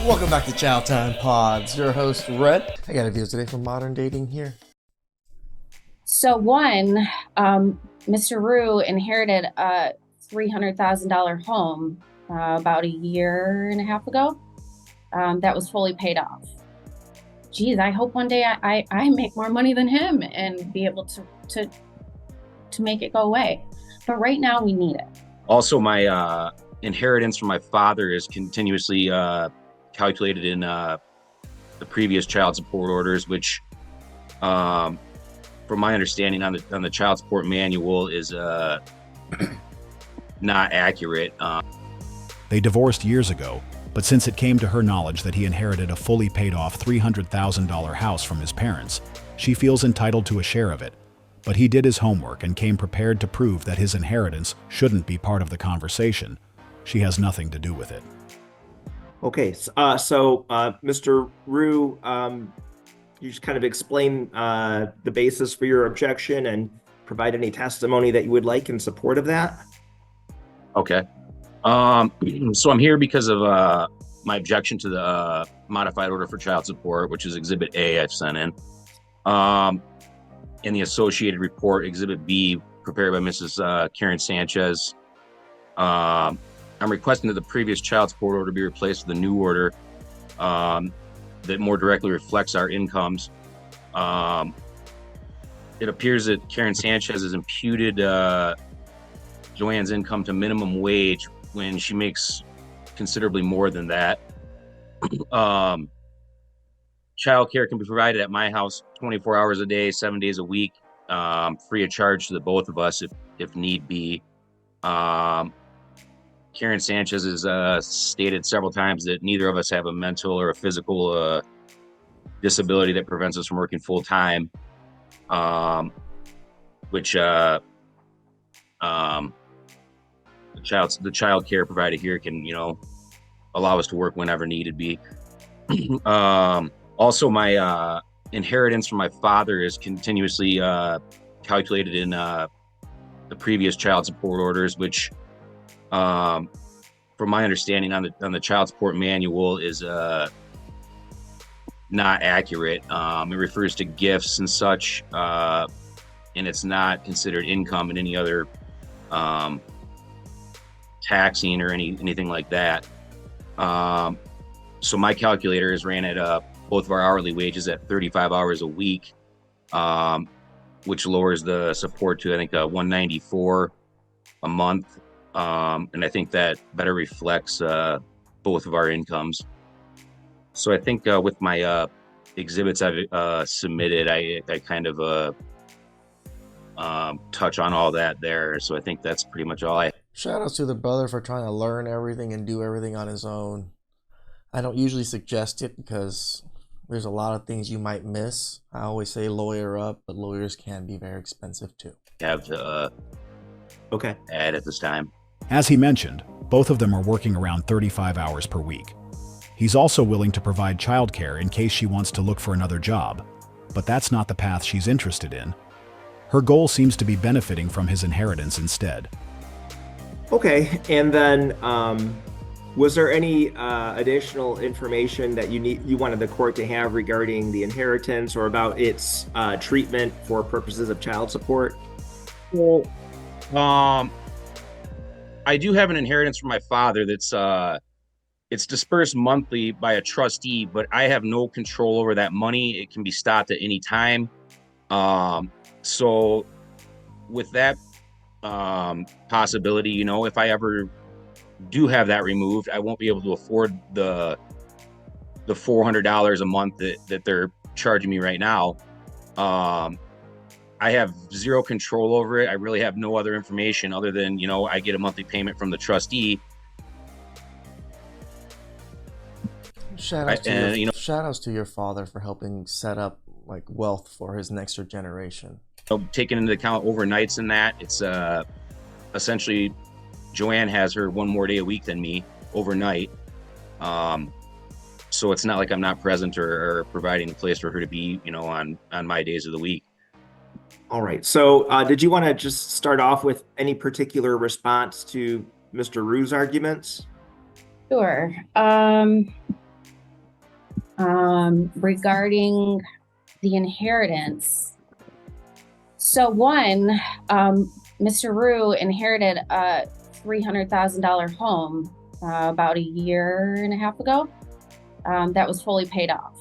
Welcome back to Chow Time Pods. Your host, Red. I got a view today from Modern Dating here. Mr. Rue inherited a $300,000 home about a year and a half ago that was fully paid off. Geez, I hope one day I make more money than him and be able to make it go away. But right now we need it. Also, my inheritance from my father is continuously calculated in the previous child support orders, which, from my understanding on the child support manual, is not accurate. They divorced years ago, but since it came to her knowledge that he inherited a fully paid off $300,000 house from his parents, she feels entitled to a share of it. But he did his homework and came prepared to prove that his inheritance shouldn't be part of the conversation. She has nothing to do with it. Okay, Mr. Rue, you just kind of explain the basis for your objection and provide any testimony that you would like in support of that. Okay. So I'm here because of my objection to the modified order for child support, which is Exhibit A I've sent in. In the associated report, Exhibit B, prepared by Mrs. Karen Sanchez. I'm requesting that the previous child support order be replaced with a new order that more directly reflects our incomes. It appears that Karen Sanchez has imputed Joanne's income to minimum wage when she makes considerably more than that. Childcare can be provided at my house 24 hours a day, 7 days a week, free of charge to the both of us if need be. Karen Sanchez has stated several times that neither of us have a mental or a physical disability that prevents us from working full time, which the child care provided here can, allow us to work whenever needed be. Also, my inheritance from my father is continuously calculated in the previous child support orders, which, from my understanding on the child support manual, is not accurate. It refers to gifts and such, and it's not considered income in any other taxing or anything like that. So my calculator is ran at both of our hourly wages at 35 hours a week, which lowers the support to, I think, $194 a month. And I think that better reflects both of our incomes. So I think with my exhibits I've submitted, I kind of touch on all that there. So I think that's pretty much all I. Shout out to the brother for trying to learn everything and do everything on his own. I don't usually suggest it because there's a lot of things you might miss. I always say lawyer up, but lawyers can be very expensive too. Have to add at this time. As he mentioned, both of them are working around 35 hours per week. He's also willing to provide childcare in case she wants to look for another job, but that's not the path she's interested in. Her goal seems to be benefiting from his inheritance instead. Okay, and then was there any additional information that you wanted the court to have regarding the inheritance or about its treatment for purposes of child support? Well, I do have an inheritance from my father that's it's dispersed monthly by a trustee, but I have no control over that money. It can be stopped at any time. So with that possibility, if I ever do have that removed, I won't be able to afford the $400 a month that they're charging me right now. I have zero control over it. I really have no other information other than, I get a monthly payment from the trustee. Shout outs to your father for helping set up like wealth for his next generation. Taking into account overnights and that, it's essentially Joanne has her one more day a week than me overnight. So it's not like I'm not present or providing a place for her to be, on my days of the week. All right. So did you want to just start off with any particular response to Mr. Rue's arguments? Sure. Regarding the inheritance. So one, Mr. Rue inherited a $300,000 home about a year and a half ago. That was fully paid off.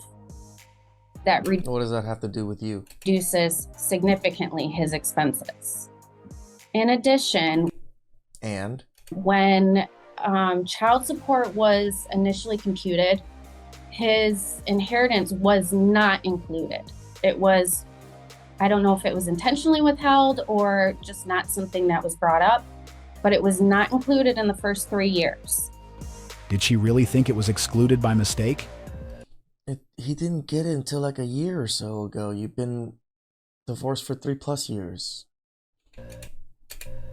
That What does that have to do with you? reduces significantly his expenses. In addition, And when child support was initially computed, his inheritance was not included. It was, I don't know if it was intentionally withheld or just not something that was brought up, but it was not included in the first 3 years. Did she really think it was excluded by mistake? he didn't get it until like a year or so ago. You've been divorced for 3+ years.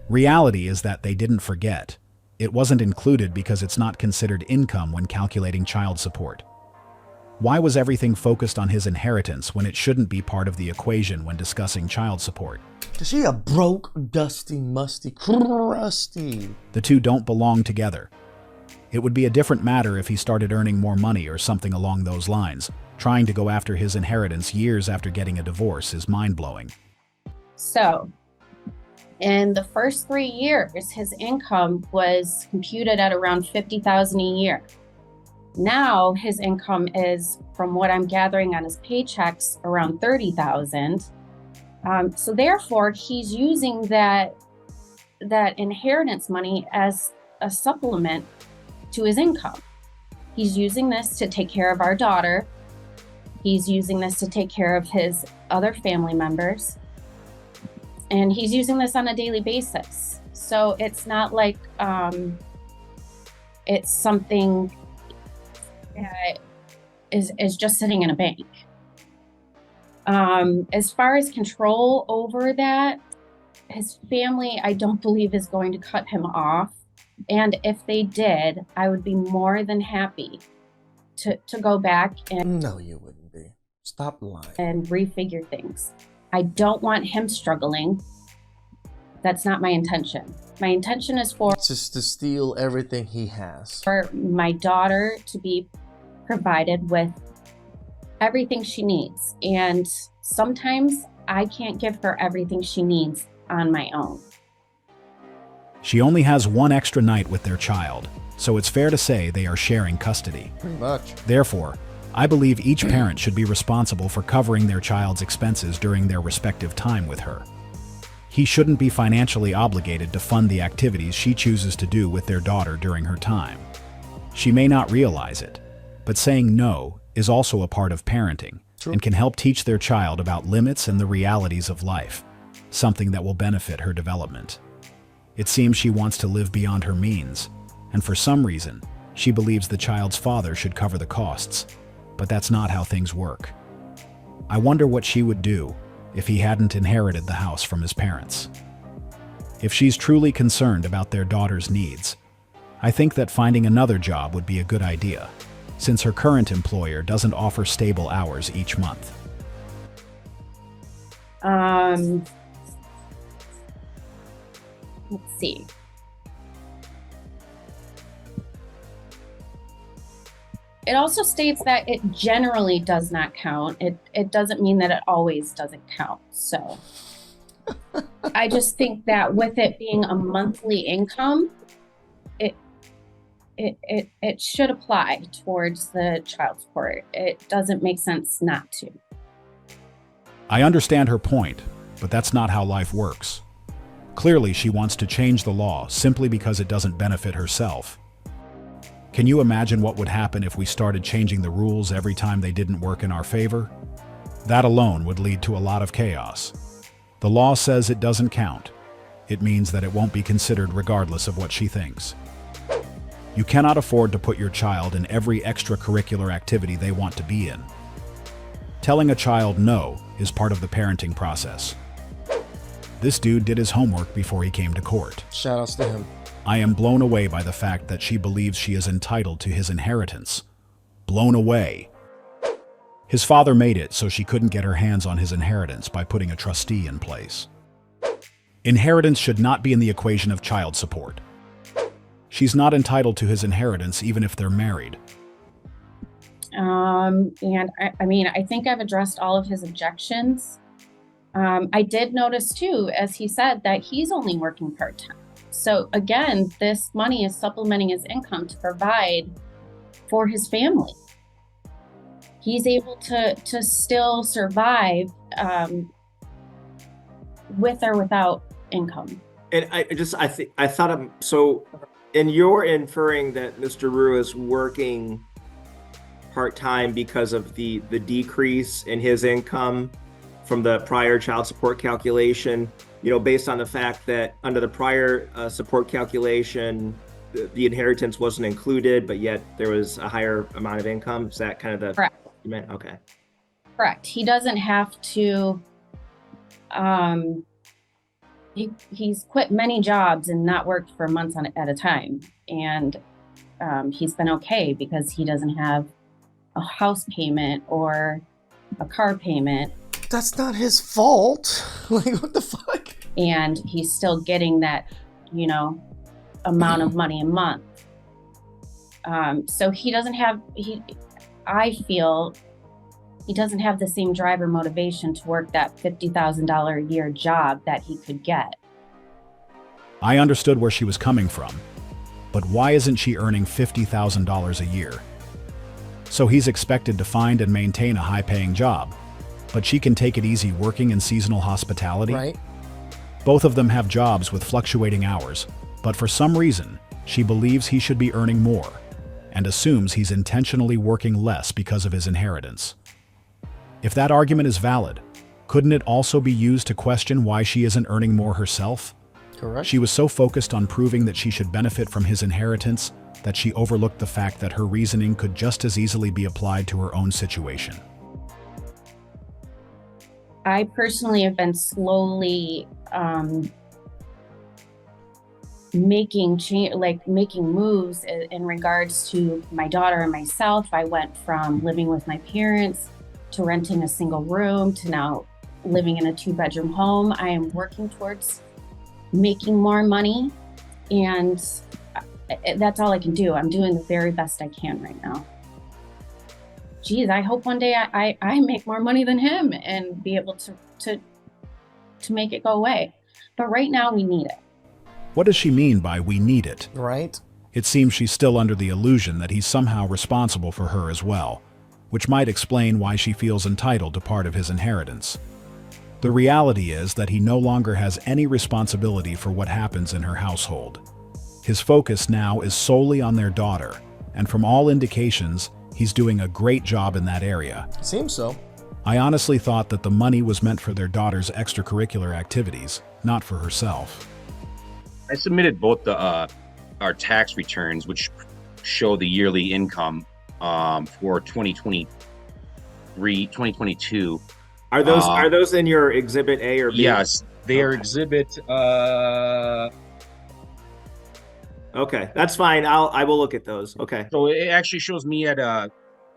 Reality is that they didn't forget. It wasn't included because it's not considered income when calculating child support. Why was everything focused on his inheritance when it shouldn't be part of the equation when discussing child support? Is she a broke, dusty, musty, crusty? The two don't belong together. It would be a different matter if he started earning more money or something along those lines. Trying to go after his inheritance years after getting a divorce is mind-blowing. So, in the first 3 years, his income was computed at around $50,000 a year. Now his income is, from what I'm gathering on his paychecks, around $30,000. So therefore, he's using that inheritance money as a supplement to his income. He's using this to take care of our daughter. He's using this to take care of his other family members. And he's using this on a daily basis. So it's not like it's something that is just sitting in a bank. As far as control over that, his family, I don't believe, is going to cut him off. And if they did, I would be more than happy to go back No, you wouldn't be. Stop lying. and refigure things. I don't want him struggling. That's not my intention. My intention is for It's just to steal everything he has. my daughter to be provided with everything she needs. And sometimes I can't give her everything she needs on my own. She only has one extra night with their child, so it's fair to say they are sharing custody. Pretty much. Therefore, I believe each parent should be responsible for covering their child's expenses during their respective time with her. He shouldn't be financially obligated to fund the activities she chooses to do with their daughter during her time. She may not realize it, but saying no is also a part of parenting and can help teach their child about limits and the realities of life, something that will benefit her development. It seems she wants to live beyond her means, and for some reason, she believes the child's father should cover the costs, but that's not how things work. I wonder what she would do if he hadn't inherited the house from his parents. If she's truly concerned about their daughter's needs, I think that finding another job would be a good idea, since her current employer doesn't offer stable hours each month. Let's see. It also states that it generally does not count. It doesn't mean that it always doesn't count. So I just think that with it being a monthly income, it should apply towards the child support. It doesn't make sense not to. I understand her point, but that's not how life works. Clearly, she wants to change the law simply because it doesn't benefit herself. Can you imagine what would happen if we started changing the rules every time they didn't work in our favor? That alone would lead to a lot of chaos. The law says it doesn't count. It means that it won't be considered regardless of what she thinks. You cannot afford to put your child in every extracurricular activity they want to be in. Telling a child no is part of the parenting process. This dude did his homework before he came to court. Shoutouts to him. I am blown away by the fact that she believes she is entitled to his inheritance. Blown away. His father made it so she couldn't get her hands on his inheritance by putting a trustee in place. Inheritance should not be in the equation of child support. She's not entitled to his inheritance even if they're married. And I mean, I think I've addressed all of his objections. I did notice too, as he said, that he's only working part-time. So again, this money is supplementing his income to provide for his family. He's able to still survive with or without income. And I thought, so, and you're inferring that Mr. Rue is working part-time because of the decrease in his income from the prior child support calculation, based on the fact that under the prior support calculation, the inheritance wasn't included, but yet there was a higher amount of income. Is that kind of the Correct. argument? Okay. Correct. He doesn't have to, he's quit many jobs and not worked for months at a time. And he's been okay because he doesn't have a house payment or a car payment. That's not his fault. Like, what the fuck? And he's still getting that, amount of money a month. So he doesn't have, I feel he doesn't have the same drive or motivation to work that $50,000 a year job that he could get. I understood where she was coming from, but why isn't she earning $50,000 a year? So he's expected to find and maintain a high-paying job, but she can take it easy working in seasonal hospitality? Right. Both of them have jobs with fluctuating hours, but for some reason, she believes he should be earning more and assumes he's intentionally working less because of his inheritance. If that argument is valid, couldn't it also be used to question why she isn't earning more herself? Correct. She was so focused on proving that she should benefit from his inheritance that she overlooked the fact that her reasoning could just as easily be applied to her own situation. I personally have been slowly making moves in regards to my daughter and myself. I went from living with my parents to renting a single room to now living in a 2-bedroom home. I am working towards making more money, and that's all I can do. I'm doing the very best I can right now. Geez, I hope one day I make more money than him and be able to make it go away. But right now we need it. What does she mean by "we need it"? Right. It seems she's still under the illusion that he's somehow responsible for her as well, which might explain why she feels entitled to part of his inheritance. The reality is that he no longer has any responsibility for what happens in her household. His focus now is solely on their daughter, and from all indications, he's doing a great job in that area. Seems so. I honestly thought that the money was meant for their daughter's extracurricular activities, not for herself. I submitted both our tax returns, which show the yearly income for 2022. Are those in your Exhibit A or B? Yes, they are exhibit. Okay, that's fine. I will look at those. Okay. So it actually shows me at I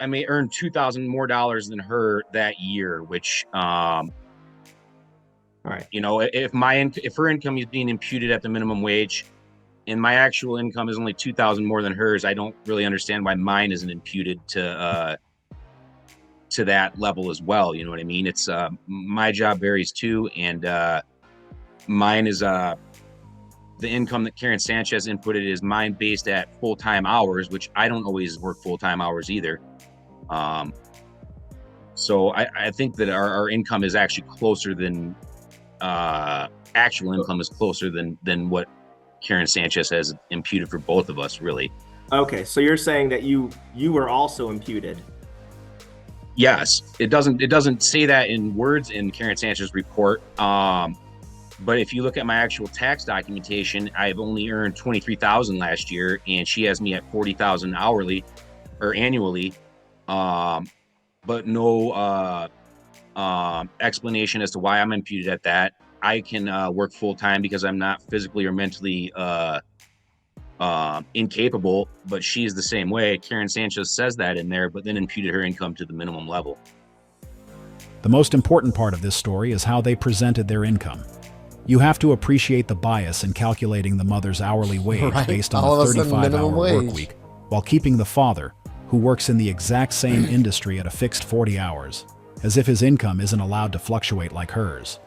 may earn $2,000 more than her that year, which All right. if her income is being imputed at the minimum wage, and my actual income is only $2,000 more than hers, I don't really understand why mine isn't imputed to that level as well. You know what I mean? It's my job varies too, and mine is the income that Karen Sanchez inputted is mine based at full-time hours, which I don't always work full-time hours either. So I think that our income is actually closer than actual income is closer than what Karen Sanchez has imputed for both of us, really. Okay, so you're saying that you were also imputed. Yes, it doesn't say that in words in Karen Sanchez's report. But if you look at my actual tax documentation, I've only earned $23,000 last year, and she has me at $40,000 hourly or annually. But no explanation as to why I'm imputed at that. I can work full time because I'm not physically or mentally incapable, but she's the same way. Karen Sanchez says that in there, but then imputed her income to the minimum level. The most important part of this story is how they presented their income. You have to appreciate the bias in calculating the mother's hourly wage Right. based on All a of a sudden, 35-hour minimum work wage. week, while keeping the father, who works in the exact same industry at a fixed 40 hours, as if his income isn't allowed to fluctuate like hers.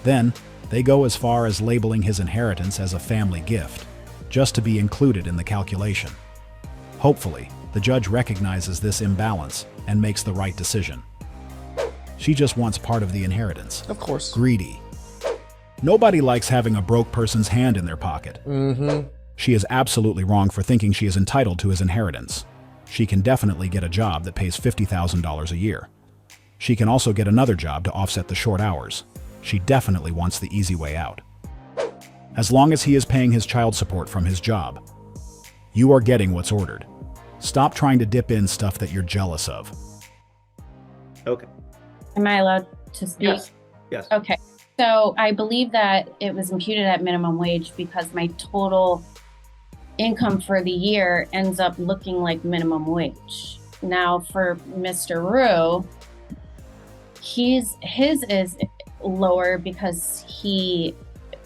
Then, they go as far as labeling his inheritance as a family gift, just to be included in the calculation. Hopefully, the judge recognizes this imbalance and makes the right decision. She just wants part of the inheritance. Of course. Greedy. Nobody likes having a broke person's hand in their pocket. She is absolutely wrong for thinking she is entitled to his inheritance. She can definitely get a job that pays $50,000 a year. She can also get another job to offset the short hours. She definitely wants the easy way out. As long as he is paying his child support from his job, you are getting what's ordered. Stop trying to dip in stuff that you're jealous of. Okay. Am I allowed to speak? Yes. Yes. Okay. So I believe that it was imputed at minimum wage because my total income for the year ends up looking like minimum wage. Now for Mr. Rue, his is lower because he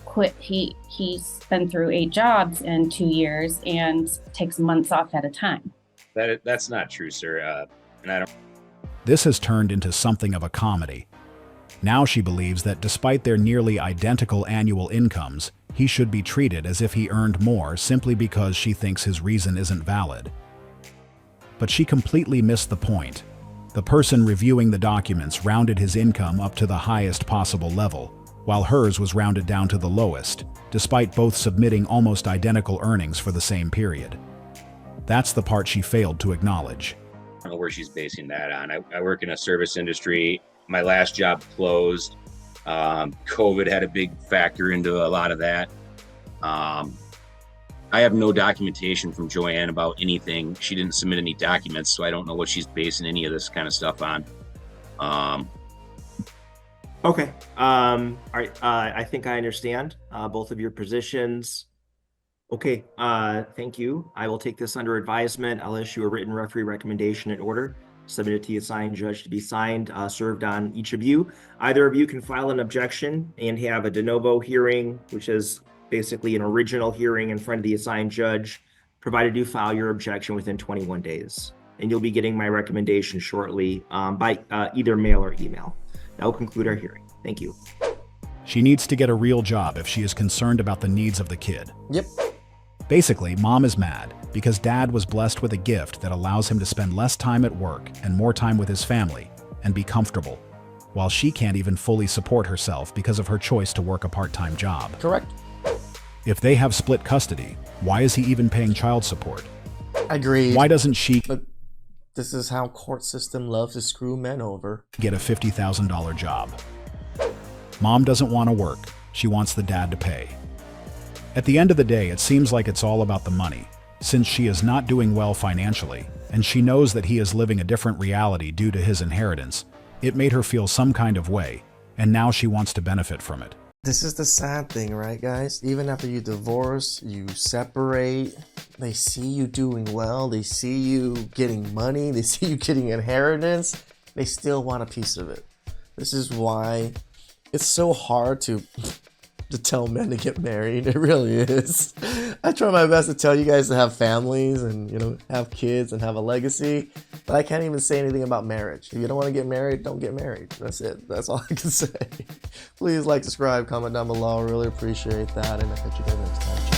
quit. He's been through 8 jobs in 2 years and takes months off at a time. That's not true, sir. And I don't. This has turned into something of a comedy. Now she believes that despite their nearly identical annual incomes, he should be treated as if he earned more simply because she thinks his reason isn't valid. But she completely missed the point. The person reviewing the documents rounded his income up to the highest possible level, while hers was rounded down to the lowest, despite both submitting almost identical earnings for the same period. That's the part she failed to acknowledge. I don't know where she's basing that on. I work in a service industry. My last job closed. COVID had a big factor into a lot of that. I have no documentation from Joanne about anything. She didn't submit any documents, so I don't know what she's basing any of this kind of stuff on. Okay. All right. I think I understand both of your positions. Okay. Thank you. I will take this under advisement. I'll issue a written referee recommendation in order, submit it to the assigned judge to be signed, served on each of you. Either of you can file an objection and have a de novo hearing, which is basically an original hearing in front of the assigned judge, provided you file your objection within 21 days. And you'll be getting my recommendation shortly by either mail or email. That will conclude our hearing. Thank you. She needs to get a real job if she is concerned about the needs of the kid. Yep. Basically, mom is mad because dad was blessed with a gift that allows him to spend less time at work and more time with his family and be comfortable, while she can't even fully support herself because of her choice to work a part-time job. Correct. If they have split custody, why is he even paying child support? Agreed. Why doesn't she But this is how court system loves to screw men over. get a $50,000 job? Mom doesn't want to work. She wants the dad to pay. At the end of the day, it seems like it's all about the money, since she is not doing well financially, and she knows that he is living a different reality due to his inheritance. It made her feel some kind of way, and now she wants to benefit from it. This is the sad thing, right, guys? Even after you divorce, you separate, they see you doing well, they see you getting money, they see you getting inheritance, they still want a piece of it. This is why it's so hard to tell men to get married. It really is. I try my best to tell you guys to have families and, you know, have kids and have a legacy, but I can't even say anything about marriage. If you don't want to get married, don't get married. That's it. That's all I can say. Please like, subscribe, comment down below. I really appreciate that, and I'll catch you guys next time.